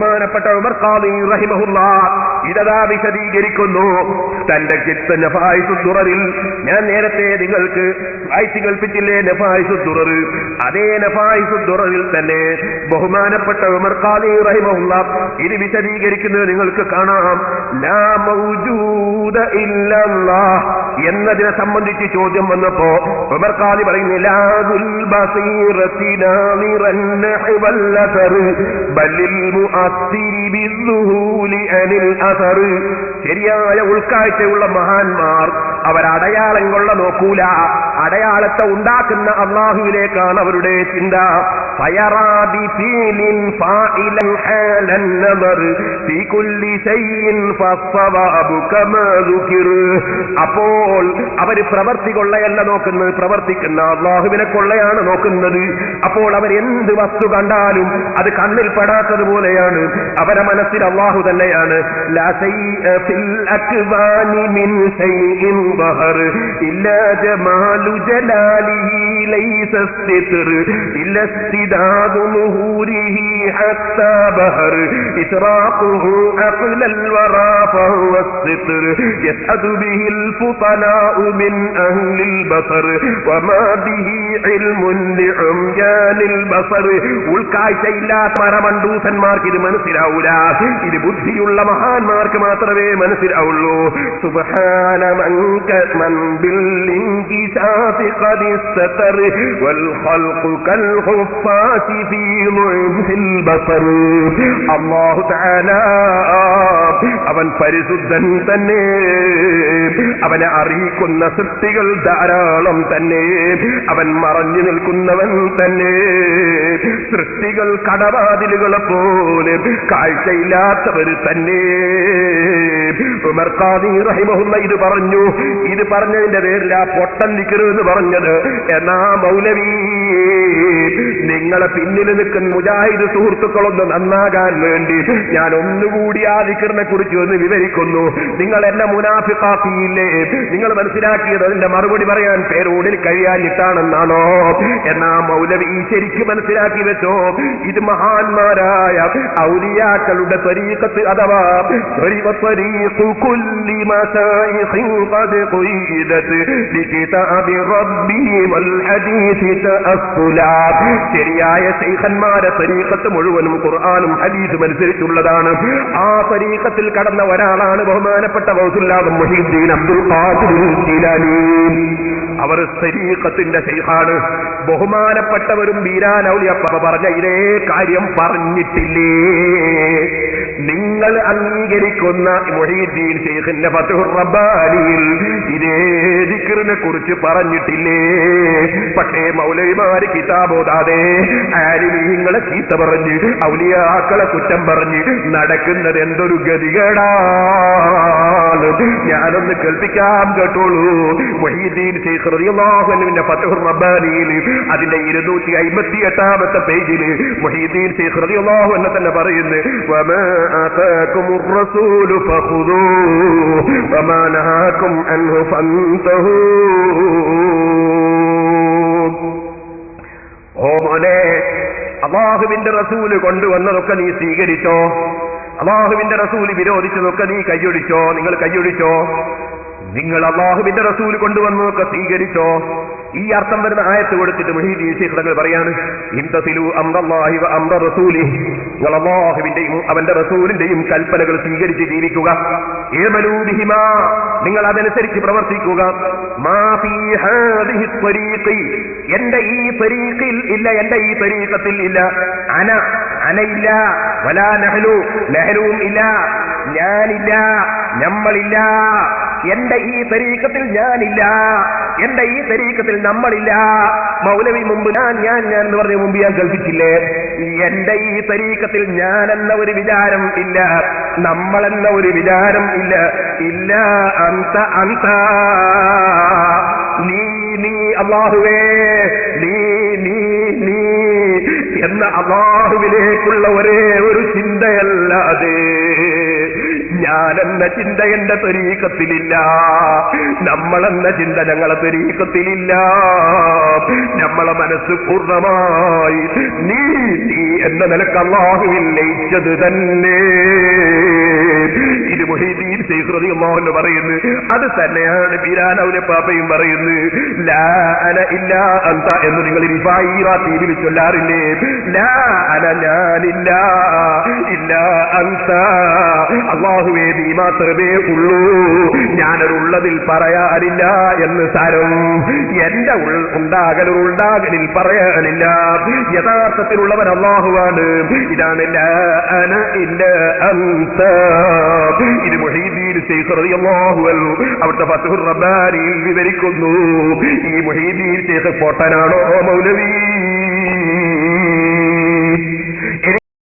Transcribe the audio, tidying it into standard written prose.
ബഹുമാനപ്പെട്ട ഉമർ ഖാദി റഹിമഹുല്ലാഹ് ഇതാ വിശദീകരിക്കുന്നു. തന്റെ നഫായിസുദ്ദുററിൽ ഞാൻ നേരത്തെ നിങ്ങൾക്ക് വായിച്ചു കേൾപ്പിച്ചില്ലേ നഫായിസുദ്ദുറർ, അതേ നഫായിസുദ്ദുററിൽ തന്നെ ബഹുമാനപ്പെട്ട ഉമർ ഖാദി റഹിമഹുല്ലാഹ് ഇത് വിശദീകരിക്കുന്നത് നിങ്ങൾക്ക് കാണാം. ലാ മൗജൂദ ഇല്ലല്ലാഹ് എന്നതിനെ സംബന്ധിച്ച് ചോദ്യം വന്നപ്പോ ഉമർ ഖാദി പറയുന്നു, ലാ ദുൽ ബസീറത്തി നാമിറൻ നഹ്വൽ അസർ ബലിൽ ശരിയായ ഉൾക്കാഴ്ചയുള്ള മഹാന്മാർ അവരടയാളം കൊള്ള നോക്കൂല, അടയാളത്തെ ഉണ്ടാക്കുന്ന അള്ളാഹുവിലേക്കാണ് അവരുടെ ചിന്ത. അപ്പോൾ അവർ പ്രവർത്തി കൊള്ളയല്ല നോക്കുന്നത്, പ്രവർത്തിക്കുന്ന അള്ളാഹുവിനെ കൊള്ളയാണ് നോക്കുന്നത്. അപ്പോൾ അവരെന്ത് വസ്തു കണ്ടാലും അത് കണ്ണിൽ പെടാത്തതുപോലെയാണ്, അവരെ മനസ്സിൽ അള്ളാഹു തന്നെയാണ്. ഉൾക്കാഴ്ചയില്ലാത്ത മരമണ്ടൂസന്മാർക്ക് ഇത് മനസ്സിലാവൂല, ഇത് ബുദ്ധിയുള്ള മഹാന്മാർക്ക് മാത്രമേ മനസ്സിലാവുള്ളൂ. സുബ്ഹാന മൻ ബിൽ ഇൻകിസാഫി ഖദ് ഇസ്തർ വൽ ഖൽഖു കൽ ഖുഫാതി ഫീ മുഅ്സിൽ ബസർ. അല്ലാഹു തആല അവൻ പരിശുദ്ധൻ തന്നെ, അവനെ അറിയിക്കുന്ന സൃഷ്ടികൾ ധാരാളം തന്നെ, അവൻ മറഞ്ഞു നിൽക്കുന്നവൻ തന്നെ. സൃഷ്ടികൾ കടവാതിലുകളെ പോലെ കാഴ്ചയില്ലാത്തവർ തന്നെ. ഉമർ ഖാദി റഹിമഹുല്ലാഹ് ഇത് പറഞ്ഞു. ഇത് പറഞ്ഞതിന്റെ പേരിൽ ആ പൊട്ടൻ നിക്കരുതെന്ന് പറഞ്ഞത്. എന്നാ മൗലവി, നിങ്ങളെ പിന്നിൽ നിൽക്കുന്ന മുജാഹിദ് സുഹൃത്തുക്കളൊന്ന് നന്നാകാൻ വേണ്ടി ഞാൻ ഒന്നുകൂടി ആ ദിക്റിനെ കുറിച്ച് ഒന്ന് വിവരിക്കുന്നു. നിങ്ങൾ എന്നെ മുനാഫിഖാക്കിയില്ലേ? നിങ്ങൾ മനസ്സിലാക്കിയത് അതിന്റെ മറുപടി പറയാൻ പേരോടിൽ കഴിയാനിട്ടാണെന്നാണോ? എന്നാ മൗലവി ശരിക്കും മനസ്സിലാക്കി വെച്ചോ, ഇത് മഹാന്മാരായ ഔലിയാക്കളുടെ ത്വരീഖത്ത് അഥവാ ത്വരീഖു കുല്ലി മശായിഖിൻ ഖദ് ഖുയിദത് ലികിതാബി റബ്ബി വൽ ഹദീസി തഅസ്സുലാ. ശരിയായ ശൈഖന്മാരെ ത്വരീഖത്ത് മുഴുവനും ഖുർആനും ഹദീസും അനുസരിച്ചുള്ളതാണ്. ആ ത്വരീഖത്തിൽ കടന്ന ഒരാളാണ് ബഹുമാനപ്പെട്ട ഗൗസുൽ മുഹീദ്ദീൻ അബ്ദുൽ ഖാദിർ ജീലാനി. അവർ ത്വരീഖത്തിന്റെ ശൈഖാണ്. ബഹുമാനപ്പെട്ടവരും ബീരാൻ ഔലിയ പറഞ്ഞ ഇതേ കാര്യം പറഞ്ഞിട്ടില്ലേ? നിങ്ങൾ അംഗീകരിക്കുന്ന മുഹീദ്ദീൻ ശൈഖിന്റെ ഫത്ഹുർ റബ്ബാനിയിൽ ഇതേ ദിക്റിനെ കുറിച്ച് പറഞ്ഞിട്ടില്ലേ? പക്ഷേ മൗലവിമാര് കിതാബോദാതെ ആലിമീങ്ങളെ ചീത്ത പറഞ്ഞ് ഔലിയാക്കളെ കുറ്റം പറഞ്ഞ് നടക്കുന്നത് എന്തൊരു ഗതികേടാണ്. ഞാനൊന്ന് കേൾപ്പിക്കാം, കേട്ടോളൂ. മുഹീദ്ദീൻ ശൈഖ് റളിയല്ലാഹു അൻഹുവിന്റെ ഫത്ഹുർ റബ്ബാനിയിൽ അതിന്റെ 258-ാമത്തെ പേജിൽ മുഹീദ്ദീൻ ശൈഖ് റളിയല്ലാഹു അൻഹു തന്നെ പറയുന്നു, വമാ ആതാകുമുർ റസൂലു ഫഖുദൂഹു വമാ നഹാകും അൻഹു ഫന്തഹൂ. ഓ മോനെ, അല്ലാഹുവിന്റെ റസൂല് കൊണ്ടുവന്നതൊക്കെ നീ സ്വീകരിച്ചോ? അല്ലാഹുവിന്റെ റസൂല് വിരോധിച്ചതൊക്കെ നീ കൈയൊഴിച്ചോ? നിങ്ങൾ കൈയൊഴിച്ചോ? നിങ്ങൾ അല്ലാഹുവിന്റെ റസൂല് കൊണ്ടുവന്നതൊക്കെ സ്വീകരിച്ചോ? ഈ അർത്ഥം വരുന്ന ആയത്ത് കൊടുത്തിട്ട് മുഹീദ്ദീൻ ശൈഖ് തങ്ങൾ പറയാണ്, ഇംതസിലു അംറല്ലാഹി വ അംറ റസൂലിഹി. നിങ്ങൾ അല്ലാഹുവിന്റെയും അവന്റെ റസൂലിന്റെയും കൽപ്പനകൾ സ്വീകരിച്ച് ജീവിക്കുക. ഇഅ്മലൂ ബിഹിമാ, നിങ്ങൾ അതനുസരിച്ച് പ്രവർത്തിക്കുക. മാ ഫീ ഹാദിഹി ത്വരീഖി, എന്റെ ഈ ത്വരീഖിൽ ഇല്ല, എന്റെ ഈ ത്വരീഖത്തിൽ ഇല്ല. അനയില്ല, വലാ നഹ്ലു, നഹ്ലുവും ഇല്ല, ഞാനില്ല, നമ്മളില്ല. എന്റെ ഈ തരീഖത്തിൽ ഞാനില്ല, എന്റെ ഈ തരീഖത്തിൽ നമ്മളില്ല. മൗലവി മുമ്പ് ഞാൻ എന്ന് പറഞ്ഞ മുമ്പ് ഞാൻ കേൾപ്പിച്ചില്ലേ? എന്റെ ഈ തരീഖത്തിൽ ഞാൻ എന്ന ഒരു വിചാരം ഇല്ല, നമ്മളെന്ന ഒരു വിചാരം ഇല്ല. ഇല്ല അന്ത അന്ത, നീ അല്ലാഹുവേ, നീ എന്ന അല്ലാഹുവിലേക്കുള്ള ഒരേ ഒരു ചിന്തയല്ലാതെ ഞാൻ ഞാനെന്ന ചിന്ത എന്റെ ത്വരീഖത്തിലില്ല, നമ്മളെന്ന ചിന്ത ഞങ്ങളെ ത്വരീഖത്തിലില്ല. നമ്മളെ മനസ്സ് പൂർണ്ണമായി നീ എന്ന നിലക്ക് അല്ലാഹുവിൽ ലയിച്ചത് തന്നെ. ഇത് മുഹീദ്ദീൻ ശൈഖ് റളിയല്ലാഹു അൻഹു പറയുന്നു. അത് തന്നെയാണ് പീരാൻ ഔലിയാപ്പാപ്പയും പറയുന്നത്. ലാ അന ഇല്ലാ അന്ത എന്ന് നിങ്ങൾ റിഫായി റാത്തീബിൽ ചൊല്ലാറില്ലേ? ലാ അന ഞാനില്ല, ഇല്ലാ അന്ത അല്ലാഹുവേ നീ മാത്രമേ ഉള്ളൂ, ഞാനൊരുള്ളതിൽ പറയാനില്ല എന്ന് സാരം. എന്റെ ഉണ്ടാകലിൽ പറയാനില്ല. യഥാർത്ഥത്തിലുള്ളവൻ അല്ലാഹുവാണ്. ഇതാണ് ലാ അന ഇല്ലാ അന്ത. ഇത് മുഹീദ്ദീൻ ശൈഖ് റളിയല്ലാഹു അൻഹു അവിടുത്തെ ഫത്ഹുർ റബ്ബാനിയിൽ വിവരിക്കുന്നു. ഈ മുഹീദ്ദീൻ ശൈഖ് പൊട്ടനാണോ മൗലവി?